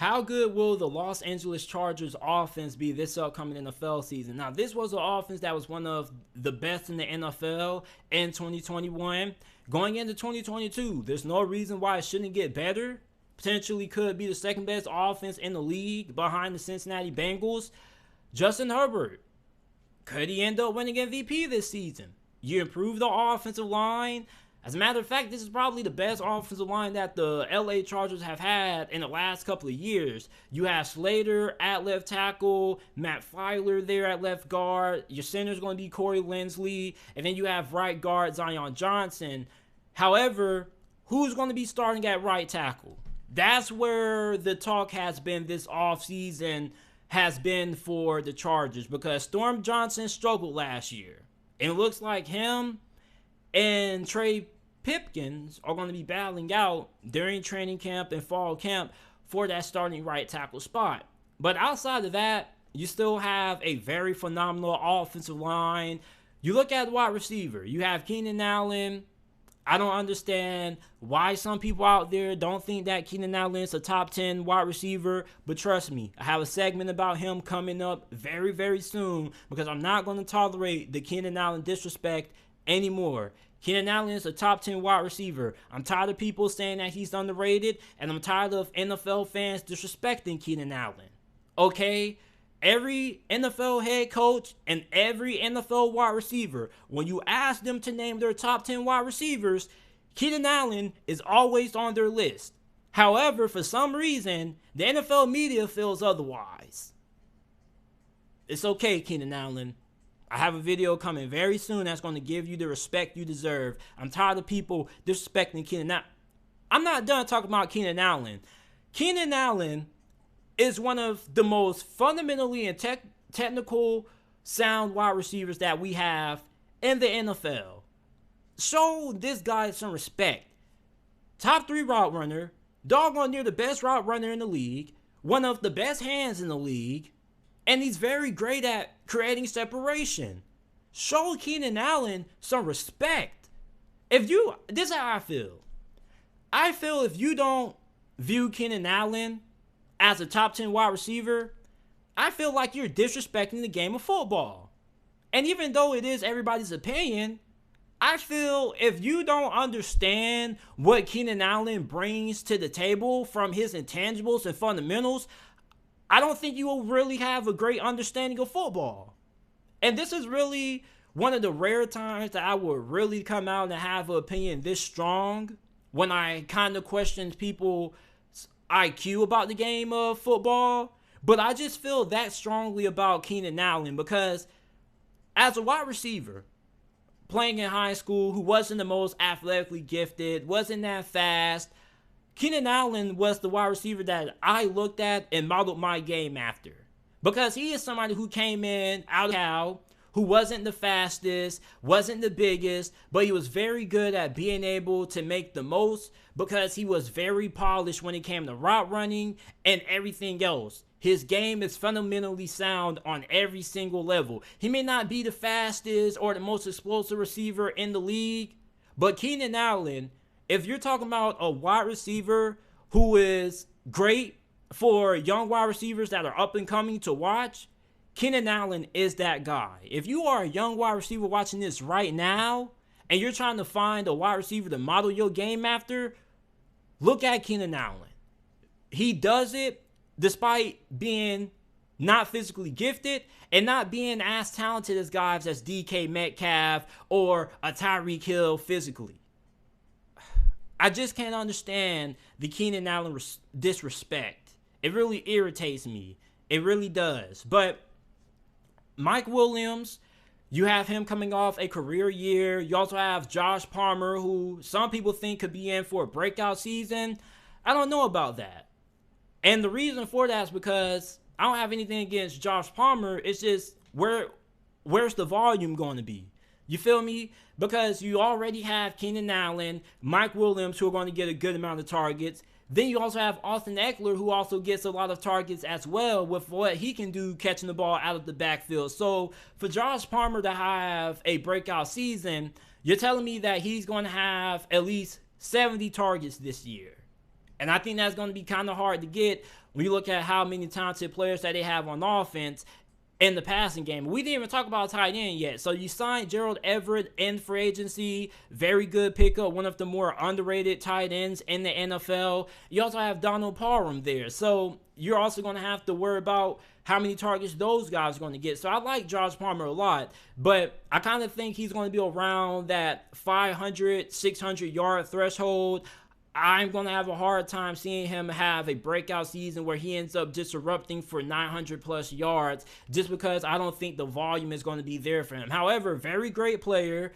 How good will the Los Angeles Chargers offense be this upcoming NFL season? Now, this was an offense that was one of the best in the NFL in 2021. Going into 2022, there's no reason why it shouldn't get better. Potentially could be the second best offense in the league behind the Cincinnati Bengals. Justin Herbert, could he end up winning MVP this season? You improve the offensive line. As a matter of fact, this is probably the best offensive line that the LA Chargers have had in the last couple of years. You have Slater at left tackle, Matt Filer there at left guard. Your center is going to be Corey Linsley. And then you have right guard Zion Johnson. However, who's going to be starting at right tackle? That's where the talk has been this offseason, has been for the Chargers, because Storm Johnson struggled last year. And it looks like him and Trey Pipkins are going to be battling out during training camp and fall camp for that starting right tackle spot. But outside of that, you still have a very phenomenal offensive line. You look at the wide receiver. You have Keenan Allen. I don't understand why some people out there don't think that Keenan Allen is a top 10 wide receiver. But trust me, I have a segment about him coming up very, very soon, because I'm not going to tolerate the Keenan Allen disrespect anymore. Keenan Allen is a top 10 wide receiver. I'm tired of people saying that he's underrated, and I'm tired of NFL fans disrespecting Keenan Allen. Okay? Every NFL head coach and every NFL wide receiver, when you ask them to name their top 10 wide receivers, Keenan Allen is always on their list. However, for some reason, the NFL media feels otherwise. It's okay, Keenan Allen. I have a video coming very soon that's going to give you the respect you deserve. I'm tired of people disrespecting Keenan Allen. I'm not done talking about Keenan Allen. Keenan Allen is one of the most fundamentally and technical sound wide receivers that we have in the NFL. Show this guy some respect. Top 3 route runner, doggone near the best route runner in the league, one of the best hands in the league, and he's very great at creating separation. Show Keenan Allen some respect. This is how I feel. I feel if you don't view Keenan Allen as a top 10 wide receiver, I feel like you're disrespecting the game of football. And even though it is everybody's opinion, I feel if you don't understand what Keenan Allen brings to the table from his intangibles and fundamentals, I don't think you will really have a great understanding of football. And this is really one of the rare times that I would really come out and have an opinion this strong, when I kind of question people's IQ about the game of football. But I just feel that strongly about Keenan Allen, because as a wide receiver playing in high school, who wasn't the most athletically gifted, wasn't that fast, Keenan Allen was the wide receiver that I looked at and modeled my game after. Because he is somebody who came in out of Cal, who wasn't the fastest, wasn't the biggest, but he was very good at being able to make the most, because he was very polished when it came to route running and everything else. His game is fundamentally sound on every single level. He may not be the fastest or the most explosive receiver in the league, but Keenan Allen, if you're talking about a wide receiver who is great for young wide receivers that are up and coming to watch, Keenan Allen is that guy. If you are a young wide receiver watching this right now, and you're trying to find a wide receiver to model your game after, look at Keenan Allen. He does it despite being not physically gifted and not being as talented as guys as DK Metcalf or a Tyreek Hill physically. I just can't understand the Keenan Allen disrespect. It really irritates me. It really does. But Mike Williams, you have him coming off a career year. You also have Josh Palmer, who some people think could be in for a breakout season. I don't know about that. And the reason for that is because I don't have anything against Josh Palmer. It's just where's the volume going to be? You feel me? Because you already have Keenan Allen, Mike Williams, who are going to get a good amount of targets. Then you also have Austin Eckler, who also gets a lot of targets as well with what he can do catching the ball out of the backfield. So for Josh Palmer to have a breakout season, you're telling me that he's going to have at least 70 targets this year. And I think that's going to be kind of hard to get when you look at how many talented players that they have on offense in the passing game. We didn't even talk about tight end yet. So you signed Gerald Everett in free agency. Very good pickup. One of the more underrated tight ends in the NFL. You also have Donald Parham there. So you're also going to have to worry about how many targets those guys are going to get. So I like Josh Palmer a lot, but I kind of think he's going to be around that 500, 600 yard threshold. I'm going to have a hard time seeing him have a breakout season where he ends up disrupting for 900 plus yards, just because I don't think the volume is going to be there for him. However, very great player.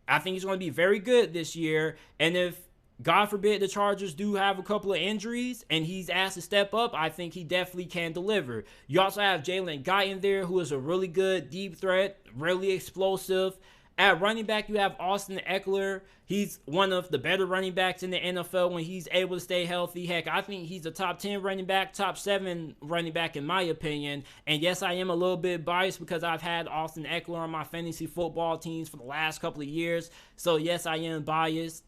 I think he's going to be very good this year. And if, God forbid, the Chargers do have a couple of injuries and he's asked to step up, I think he definitely can deliver. You also have Jalen Guyton there, who is a really good deep threat, really explosive. At running back, you have Austin Eckler. He's one of the better running backs in the NFL when he's able to stay healthy. Heck, I think he's a top 10 running back, top 7 running back in my opinion. And yes, I am a little bit biased because I've had Austin Eckler on my fantasy football teams for the last couple of years. So yes, I am biased.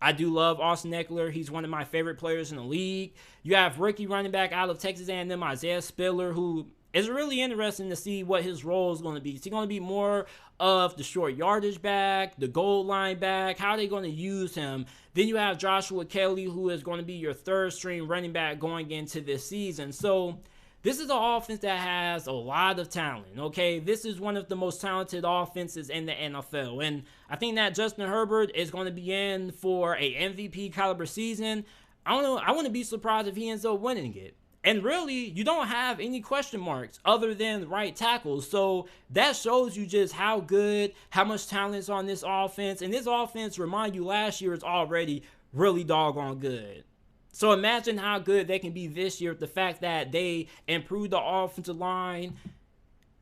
I do love Austin Eckler. He's one of my favorite players in the league. You have rookie running back out of Texas A&M, Isaiah Spiller, who is really interesting to see what his role is going to be. Is he going to be more of the short yardage back, the goal line back? How are they going to use him? Then you have Joshua Kelly, who is going to be your third string running back going into this season. So this is an offense that has a lot of talent, okay? This is one of the most talented offenses in the NFL. And I think that Justin Herbert is going to be in for a MVP caliber season. I don't know. I wouldn't be surprised if he ends up winning it. And really, you don't have any question marks other than right tackles. So that shows you just how good, how much talent is on this offense. And this offense, remind you, last year is already really doggone good. So imagine how good they can be this year with the fact that they improved the offensive line.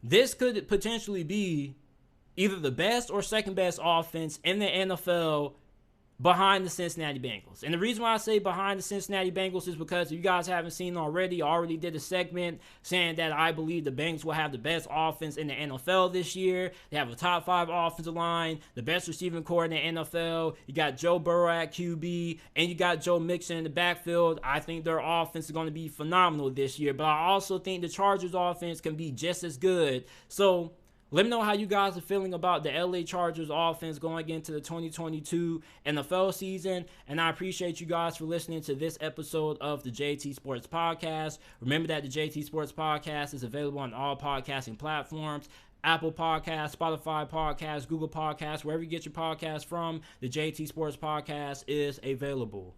This could potentially be either the best or second best offense in the NFL behind the Cincinnati Bengals. And the reason why I say behind the Cincinnati Bengals is because if you guys haven't seen already, I already did a segment saying that I believe the Bengals will have the best offense in the NFL this year. They have a top 5 offensive line, the best receiving core in the NFL. You got Joe Burrow at QB, and you got Joe Mixon in the backfield. I think their offense is going to be phenomenal this year, but I also think the Chargers offense can be just as good. So let me know how you guys are feeling about the LA Chargers offense going into the 2022 NFL season. And I appreciate you guys for listening to this episode of the JT Sports Podcast. Remember that the JT Sports Podcast is available on all podcasting platforms. Apple Podcasts, Spotify Podcasts, Google Podcasts, wherever you get your podcasts from, the JT Sports Podcast is available.